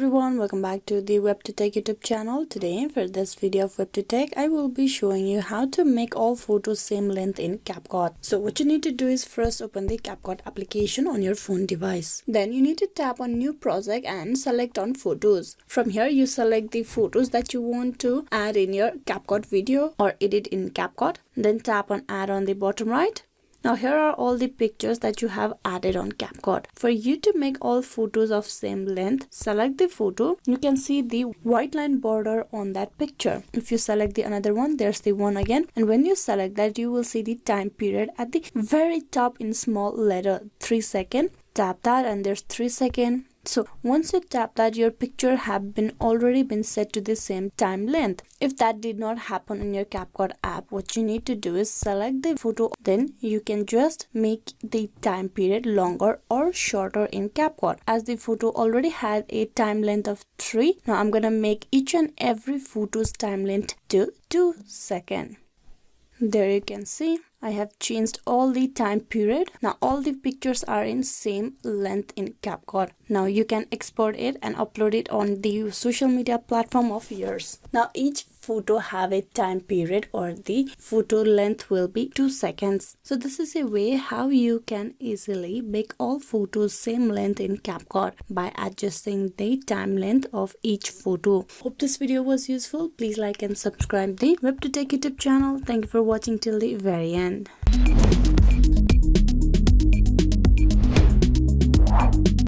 everyone, welcome back to the WebToTech YouTube channel. Today for this video of WebToTech, I will be showing you how to make all photos same length in CapCut. So what you need to do is first open the CapCut application on your phone device. Then you need to tap on new project and select on photos. From here you select the photos that you want to add in your CapCut video or edit in CapCut. Then tap on add on the bottom right. Now here are all the pictures that you have added on CapCut. For you to make all photos of same length, select the photo. You can see the white line border on that picture. If you select the another one, there's the one again. And when you select that, you will see the time period at the very top in small letter 3 seconds. Tap that and there's 3 seconds. So once you tap that, your picture have already been set to the same time length. If that did not happen in your CapCut app, what you need to do is select the photo. Then you can just make the time period longer or shorter in CapCut. As the photo already had a time length of 3, now I'm gonna make each and every photo's time length to 2 seconds. There you can see I have changed all the time period. Now all the pictures are in same length in CapCut. Now you can export it and upload it on the social media platform of yours. Now each photo have a time period or the photo length will be 2 seconds. So this is a way how you can easily make all photos same length in CapCut by adjusting the time length of each photo. Hope this video was useful. Please like and subscribe the WebToTech YouTube channel. Thank you for watching till the very end.